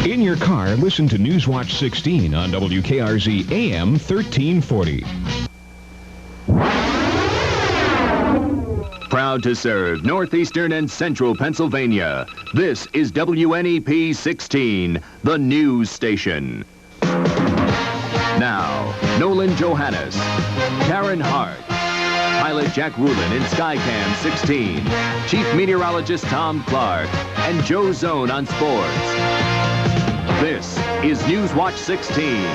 In your car, listen to Newswatch 16 on WKRZ AM 1340. Proud to serve northeastern and central Pennsylvania. This is WNEP 16, the news station. Now, Nolan Johannes, Karen Harch, pilot Jack Rulin in Skycam 16, Chief Meteorologist Tom Clark, and Joe Zone on sports. This is Newswatch 16.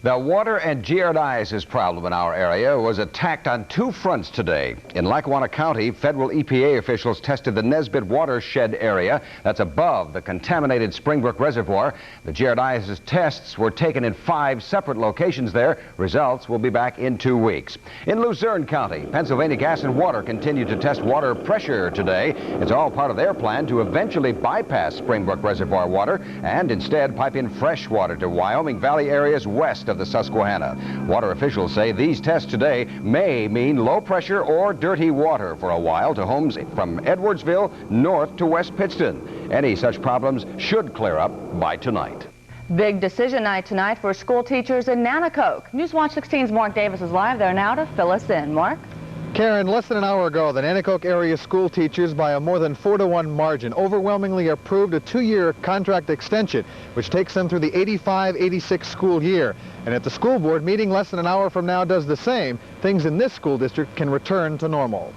The water and giardiasis problem in our area was attacked on two fronts today. In Lackawanna County, federal EPA officials tested the Nesbitt watershed area that's above the contaminated Springbrook Reservoir. The giardiasis tests were taken in 5 separate locations there. Results will be back in 2 weeks. In Luzerne County, Pennsylvania Gas and Water continued to test water pressure today. It's all part of their plan to eventually bypass Springbrook Reservoir water and instead pipe in fresh water to Wyoming Valley areas west of the Susquehanna. Water officials say these tests today may mean low pressure or dirty water for a while to homes from Edwardsville north to West Pittston. Any such problems should clear up by tonight. Big decision night tonight for school teachers in Nanticoke. Newswatch 16's Mark Davis is live there now to fill us in. Mark? Karen, less than an hour ago, the Nanticoke area school teachers, by a more than 4-to-1 margin, overwhelmingly approved a 2-year contract extension, which takes them through the 85-86 school year. And if the school board meeting less than an hour from now does the same, things in this school district can return to normal.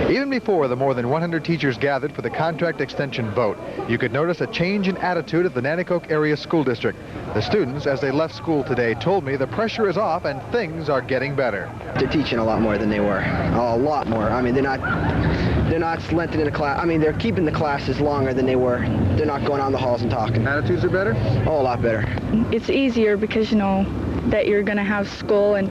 Even before the more than 100 teachers gathered for the contract extension vote, you could notice a change in attitude at the Nanticoke area school district. The students, as they left school today, told me the pressure is off and things are getting better. They're teaching a lot more than they were. A lot more. I mean, they're not lengthening the class. I mean, they're keeping the classes longer than they were. They're not going on the halls and talking. Attitudes are better? Oh, a lot better. It's easier because, you know, that you're going to have school, and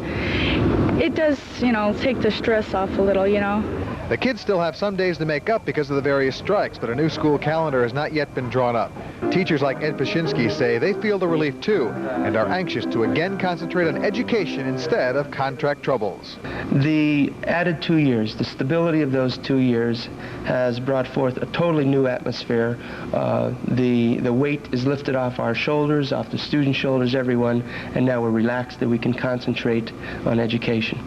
it does, you know, take the stress off a little, you know. The kids still have some days to make up because of the various strikes, but a new school calendar has not yet been drawn up. Teachers like Ed Pashinsky say they feel the relief too and are anxious to again concentrate on education instead of contract troubles. The added 2 years, the stability of those 2 years has brought forth a totally new atmosphere. The weight is lifted off our shoulders, off the student shoulders, everyone, and now we're relaxed that we can concentrate on education.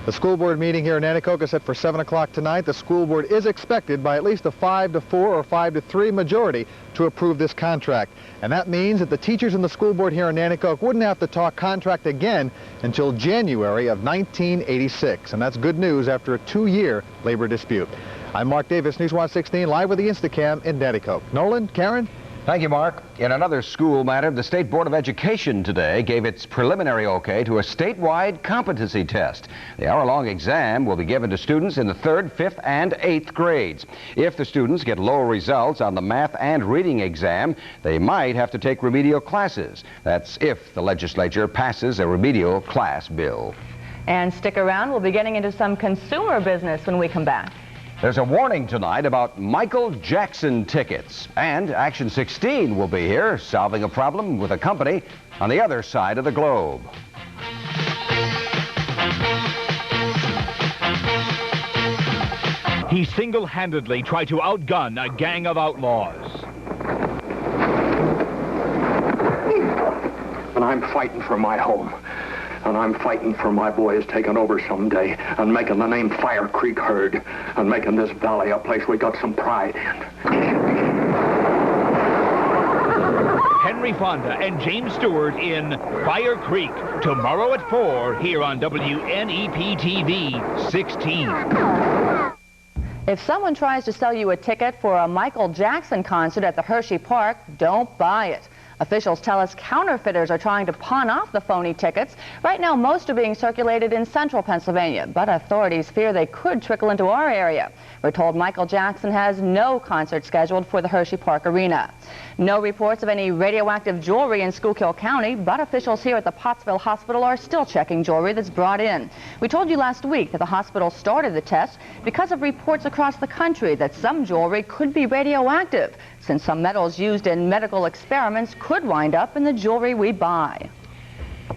The school board meeting here in Nanticoke is set for 7 o'clock tonight. The school board is expected by at least a 5-4 or 5-3 majority to approve this contract. And that means that the teachers in the school board here in Nanticoke wouldn't have to talk contract again until January of 1986. And that's good news after a 2-year labor dispute. I'm Mark Davis, Newswatch 16, live with the Instacam in Nanticoke. Nolan, Karen? Thank you, Mark. In another school matter, the State Board of Education today gave its preliminary okay to a statewide competency test. The hour-long exam will be given to students in the 3rd, 5th, and 8th grades. If the students get low results on the math and reading exam, they might have to take remedial classes. That's if the legislature passes a remedial class bill. And stick around. We'll be getting into some consumer business when we come back. There's a warning tonight about Michael Jackson tickets. And Action 16 will be here, solving a problem with a company on the other side of the globe. He single-handedly tried to outgun a gang of outlaws. And I'm fighting for my home. And I'm fighting for my boys taking over someday and making the name Fire Creek heard and making this valley a place we got some pride in. Henry Fonda and James Stewart in Fire Creek, tomorrow at 4 here on WNEP-TV 16. If someone tries to sell you a ticket for a Michael Jackson concert at the Hershey Park, don't buy it. Officials tell us counterfeiters are trying to pawn off the phony tickets. Right now, most are being circulated in central Pennsylvania, but authorities fear they could trickle into our area. We're told Michael Jackson has no concert scheduled for the Hershey Park Arena. No reports of any radioactive jewelry in Schuylkill County, but officials here at the Pottsville Hospital are still checking jewelry that's brought in. We told you last week that the hospital started the test because of reports across the country that some jewelry could be radioactive, since some metals used in medical experiments could wind up in the jewelry we buy.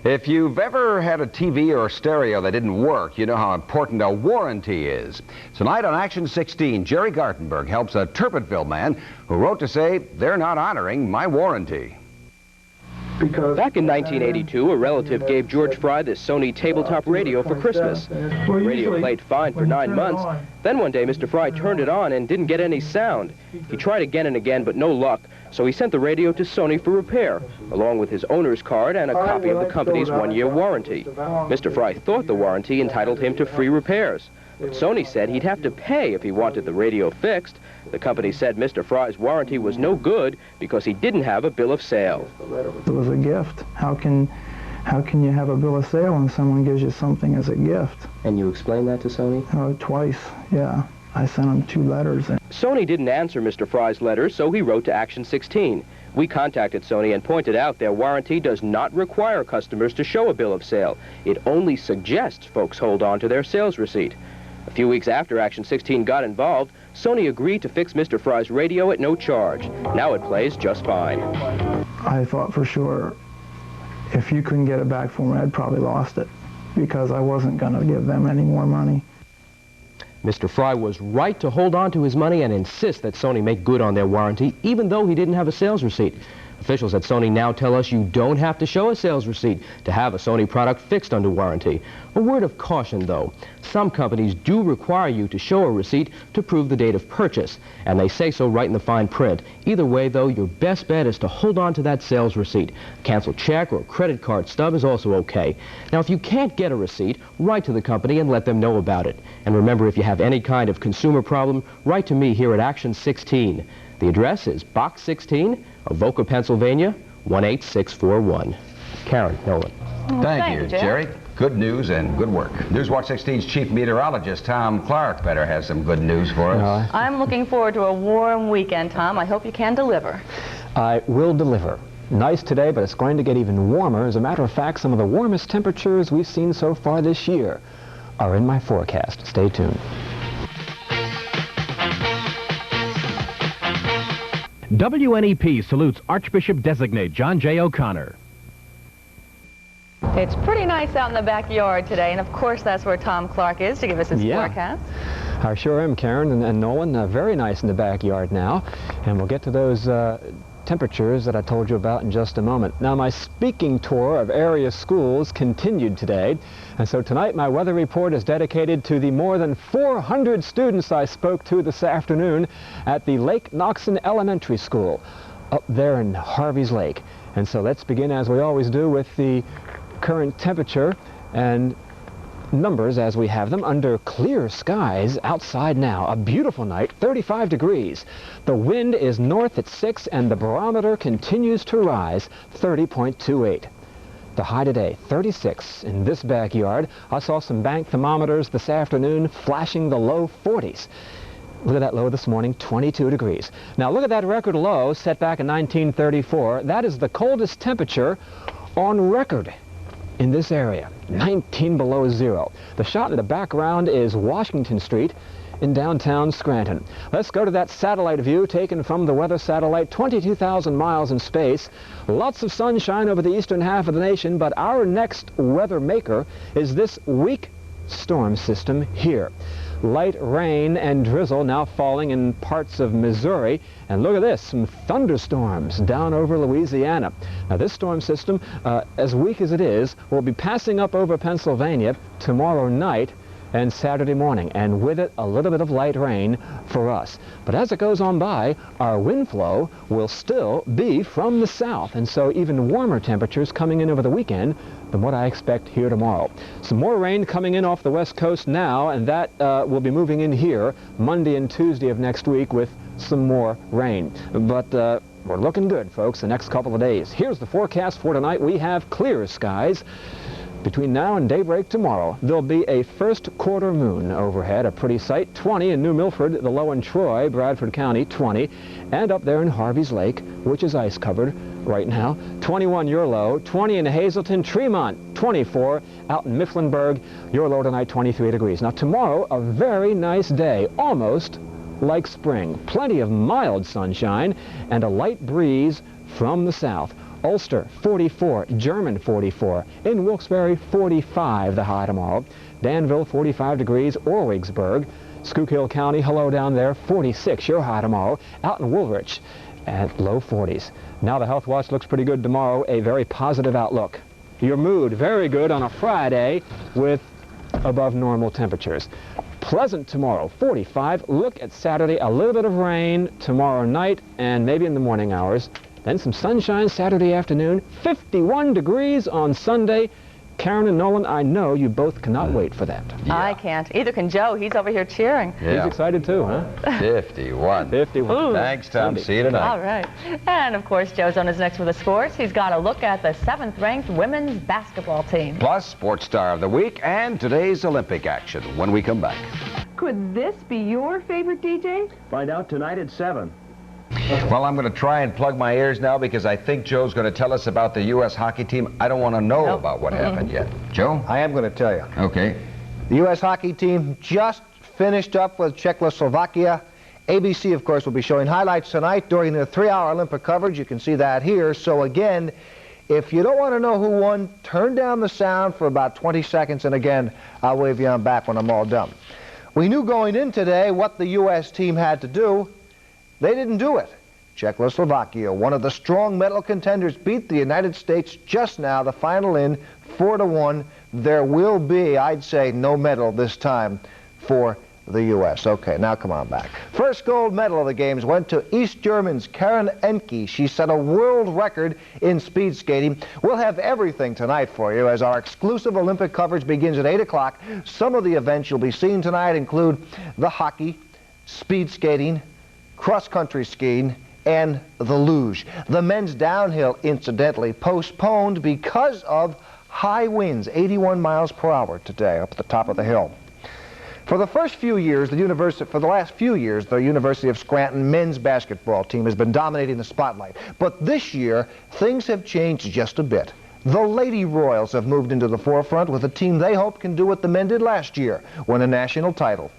If you've ever had a TV or a stereo that didn't work, you know how important a warranty is. Tonight on Action 16, Gerry Gartenberg helps a Turpetville man who wrote to say, "They're not honoring my warranty." Back in 1982, a relative gave George Fry this Sony tabletop radio for Christmas. The radio played fine for 9 months. Then one day, Mr. Fry turned it on and didn't get any sound. He tried again and again, but no luck, so he sent the radio to Sony for repair, along with his owner's card and a copy of the company's one-year warranty. Mr. Fry thought the warranty entitled him to free repairs, but Sony said he'd have to pay if he wanted the radio fixed. The company said Mr. Fry's warranty was no good because he didn't have a bill of sale. It was a gift. How can you have a bill of sale when someone gives you something as a gift? And you explained that to Sony? Twice, yeah. I sent him 2 letters. Sony didn't answer Mr. Fry's letters, so he wrote to Action 16. We contacted Sony and pointed out their warranty does not require customers to show a bill of sale. It only suggests folks hold on to their sales receipt. A few weeks after Action 16 got involved, Sony agreed to fix Mr. Fry's radio at no charge. Now it plays just fine. I thought for sure if you couldn't get it back for me, I'd probably lost it because I wasn't going to give them any more money. Mr. Fry was right to hold on to his money and insist that Sony make good on their warranty, even though he didn't have a sales receipt. Officials at Sony now tell us you don't have to show a sales receipt to have a Sony product fixed under warranty. A word of caution, though. Some companies do require you to show a receipt to prove the date of purchase, and they say so right in the fine print. Either way, though, your best bet is to hold on to that sales receipt. A canceled check or a credit card stub is also okay. Now, if you can't get a receipt, write to the company and let them know about it. And remember, if you have any kind of consumer problem, write to me here at Action 16. The address is Box 16, Avoca, Pennsylvania, 18641. Karen, Nolan. Thank you, Gerry. Good news and good work. Newswatch 16's chief meteorologist, Tom Clark, better has some good news for us. I'm looking forward to a warm weekend, Tom. I hope you can deliver. I will deliver. Nice today, but it's going to get even warmer. As a matter of fact, some of the warmest temperatures we've seen so far this year are in my forecast. Stay tuned. WNEP salutes Archbishop-designate John J. O'Connor. It's pretty nice out in the backyard today, and of course that's where Tom Clark is to give us his forecast. I sure am, Karen and Nolan. Very nice in the backyard now, and we'll get to those temperatures that I told you about in just a moment. Now, my speaking tour of area schools continued today, and so tonight my weather report is dedicated to the more than 400 students I spoke to this afternoon at the Lake Noxon Elementary School up there in Harvey's Lake. And so let's begin, as we always do, with the current temperature and numbers as we have them under clear skies outside now. A beautiful night, 35 degrees. The wind is north at 6 and the barometer continues to rise, 30.28. The high today, 36 in this backyard. I saw some bank thermometers this afternoon flashing the low 40s. Look at that low this morning, 22 degrees. Now look at that record low set back in 1934. That is the coldest temperature on record in this area, 19 below zero. The shot in the background is Washington Street in downtown Scranton. Let's go to that satellite view taken from the weather satellite, 22,000 miles in space. Lots of sunshine over the eastern half of the nation, but our next weather maker is this weak storm system here. Light rain and drizzle now falling in parts of Missouri. And look at this, some thunderstorms down over Louisiana. Now this storm system, as weak as it is, will be passing up over Pennsylvania tomorrow night and Saturday morning, and with it a little bit of light rain for us. But as it goes on by, our wind flow will still be from the south, and so even warmer temperatures coming in over the weekend than what I expect here tomorrow. Some more rain coming in off the west coast now, and that will be moving in here Monday and Tuesday of next week with some more rain. But we're looking good, folks, the next couple of days. Here's the forecast for tonight. We have clear skies. Between now and daybreak tomorrow, there'll be a first quarter moon overhead, a pretty sight. 20 in New Milford, the low in Troy, Bradford County, 20. And up there in Harvey's Lake, which is ice covered right now, 21 your low. 20 in Hazleton, Tremont, 24. Out in Mifflinburg, your low tonight, 23 degrees. Now tomorrow, a very nice day, almost like spring. Plenty of mild sunshine and a light breeze from the south. Ulster, 44. German, 44. In Wilkes-Barre, 45, the high tomorrow. Danville, 45 degrees. Orwigsburg, Schuylkill County, hello down there, 46, your high tomorrow. Out in Woolwich, at low 40s. Now the Health Watch looks pretty good tomorrow, a very positive outlook. Your mood, very good on a Friday with above normal temperatures. Pleasant tomorrow, 45. Look at Saturday, a little bit of rain tomorrow night and maybe in the morning hours. Then some sunshine Saturday afternoon, 51 degrees on Sunday. Karen and Nolan, I know you both cannot wait for that. Yeah. I can't. Either can Joe. He's over here cheering. Yeah. He's excited too, huh? 51. 51. Ooh. Thanks, Tom. See you tonight. All right. And, of course, Joe Zone is next with the sports. He's got a look at the 7th-ranked women's basketball team. Plus, Sports Star of the Week and today's Olympic action when we come back. Could this be your favorite DJ? Find out tonight at 7. Well, I'm going to try and plug my ears now because I think Joe's going to tell us about the U.S. hockey team. I don't want to know about what happened yet. Joe? I am going to tell you. Okay. The U.S. hockey team just finished up with Czechoslovakia. ABC, of course, will be showing highlights tonight during their 3-hour Olympic coverage. You can see that here. So, again, if you don't want to know who won, turn down the sound for about 20 seconds, and again, I'll wave you on back when I'm all done. We knew going in today what the U.S. team had to do. They didn't do it. Czechoslovakia, one of the strong medal contenders, beat the United States just now, the final in 4-1. There will be, I'd say, no medal this time for the U.S. Okay, now come on back. First gold medal of the games went to East German's Karen Enke. She set a world record in speed skating. We'll have everything tonight for you as our exclusive Olympic coverage begins at 8 o'clock. Some of the events you'll be seeing tonight include the hockey, speed skating, cross-country skiing, and the luge. The men's downhill, incidentally, postponed because of high winds, 81 miles per hour today up at the top of the hill. For the last few years, the University of Scranton men's basketball team has been dominating the spotlight. But this year, things have changed just a bit. The Lady Royals have moved into the forefront with a team they hope can do what the men did last year, win a national title.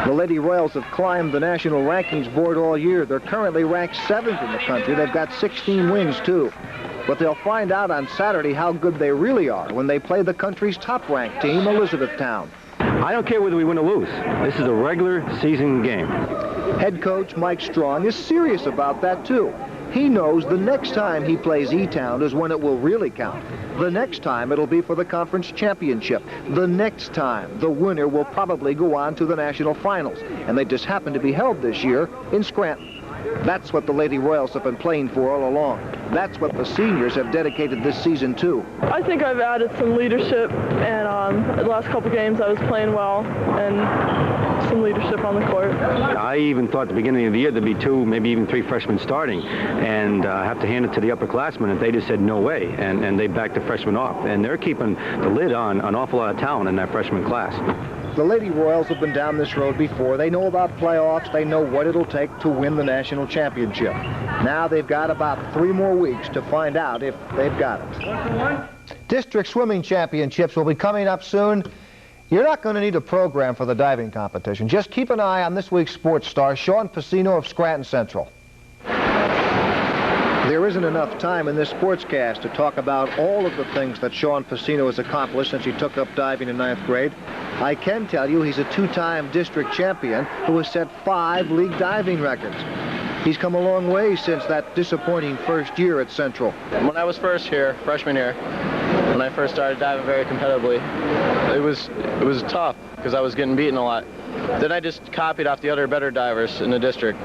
The Lady Royals have climbed the national rankings board all year. They're currently ranked 7th in the country. They've got 16 wins, too. But they'll find out on Saturday how good they really are when they play the country's top-ranked team, Elizabethtown. I don't care whether we win or lose. This is a regular season game. Head coach Mike Strong is serious about that, too. He knows the next time he plays E-Town is when it will really count. The next time it'll be for the conference championship. The next time the winner will probably go on to the national finals. And they just happen to be held this year in Scranton. That's what the Lady Royals have been playing for all along. That's what the seniors have dedicated this season to. I think I've added some leadership, and the last couple games I was playing well, and some leadership on the court. I even thought at the beginning of the year there'd be 2, maybe even 3 freshmen starting, and I have to hand it to the upperclassmen, and they just said no way, and they backed the freshmen off, and they're keeping the lid on an awful lot of talent in that freshman class. The Lady Royals have been down this road before. They know about playoffs. They know what it'll take to win the national championship. Now they've got about 3 more weeks to find out if they've got it. District swimming championships will be coming up soon. You're not going to need a program for the diving competition. Just keep an eye on this week's sports star, Sean Pacino of Scranton Central. There isn't enough time in this sportscast to talk about all of the things that Sean Pacino has accomplished since he took up diving in 9th grade. I can tell you he's a 2-time district champion who has set 5 league diving records. He's come a long way since that disappointing first year at Central. When I was first here, freshman year, when I first started diving very competitively, it was tough because I was getting beaten a lot. Then I just copied off the other better divers in the district.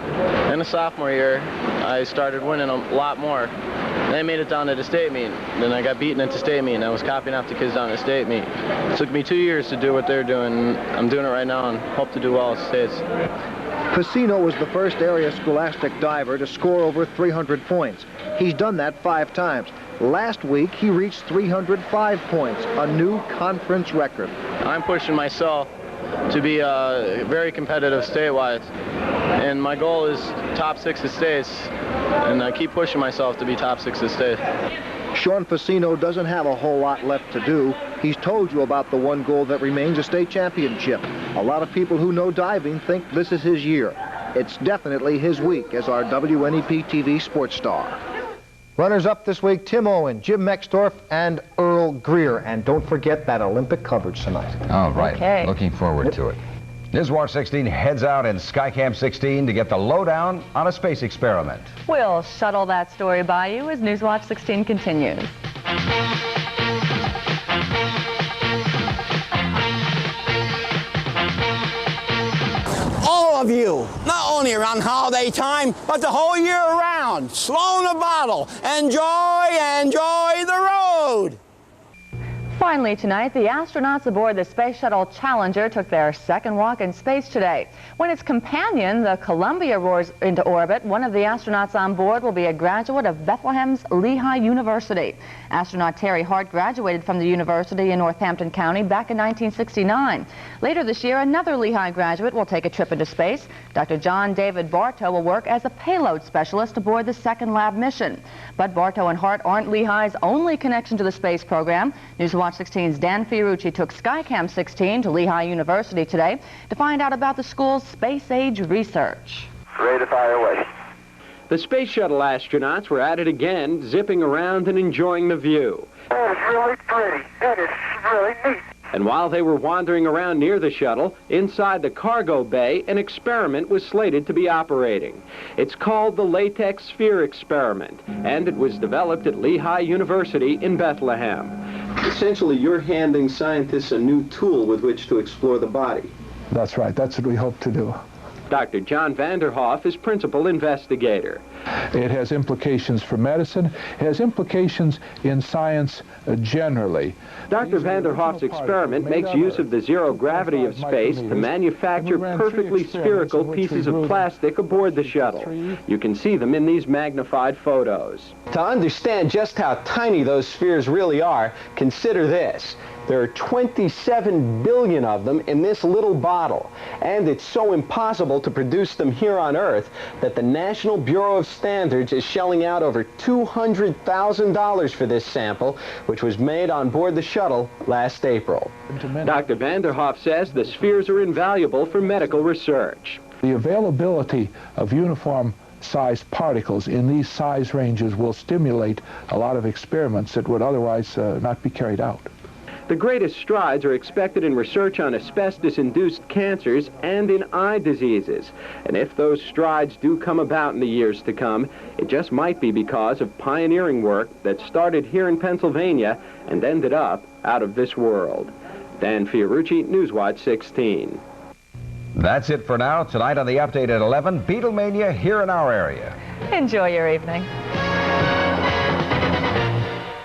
In the sophomore year, I started winning a lot more. Then I made it down to the state meet. Then I got beaten at the state meet, and I was copying off the kids down at the state meet. It took me 2 years to do what they're doing. I'm doing it right now and hope to do well at the states. Pacino was the first area scholastic diver to score over 300 points. He's done that 5 times. Last week, he reached 305 points, a new conference record. I'm pushing myself to be very competitive statewide, and my goal is top 6 at states, and I keep pushing myself to be top 6 at state. Sean Pacino doesn't have a whole lot left to do. He's told you about the one goal that remains, a state championship. A lot of people who know diving think this is his year. It's definitely his week as our WNEP-TV sports star. Runners-up this week, Tim Owen, Jim Mexdorf, and Earl Greer. And don't forget that Olympic coverage tonight. All right. Okay. Looking forward to it. Newswatch 16 heads out in Skycam 16 to get the lowdown on a space experiment. We'll shuttle that story by you as Newswatch 16 continues. All of you, not only around holiday time, but the whole year around, slow in the bottle, enjoy the road. Finally tonight, the astronauts aboard the Space Shuttle Challenger took their second walk in space today. When its companion, the Columbia, roars into orbit, one of the astronauts on board will be a graduate of Bethlehem's Lehigh University. Astronaut Terry Harch graduated from the university in Northampton County back in 1969. Later this year, another Lehigh graduate will take a trip into space. Dr. John David Bartow will work as a payload specialist aboard the second lab mission. But Bartow and Hart aren't Lehigh's only connection to the space program. Newswatch 16's Dan Fiorucci took Skycam 16 to Lehigh University today to find out about the school's space-age research. Ready to fire away. The space shuttle astronauts were at it again, zipping around and enjoying the view. That is really pretty. That is really neat. And while they were wandering around near the shuttle, inside the cargo bay, an experiment was slated to be operating. It's called the latex sphere experiment, and it was developed at Lehigh University in Bethlehem. Essentially, you're handing scientists a new tool with which to explore the body. That's right. That's what we hope to do. Dr. John Vanderhoff is principal investigator. It has implications for medicine. It has implications in science generally. Dr. Vanderhoff's experiment makes use of the zero gravity of space to manufacture perfectly spherical pieces of plastic aboard the shuttle. You can see them in these magnified photos. To understand just how tiny those spheres really are, consider this. There are 27 billion of them in this little bottle, and it's so impossible to produce them here on Earth that the National Bureau of Standards is shelling out over $200,000 for this sample, which was made on board the shuttle last April. Dr. Vanderhoff says the spheres are invaluable for medical research. The availability of uniform sized particles in these size ranges will stimulate a lot of experiments that would otherwise not be carried out. The greatest strides are expected in research on asbestos-induced cancers and in eye diseases. And if those strides do come about in the years to come, it just might be because of pioneering work that started here in Pennsylvania and ended up out of this world. Dan Fiorucci, Newswatch 16. That's it for now. Tonight on the Update at 11, Beatlemania here in our area. Enjoy your evening.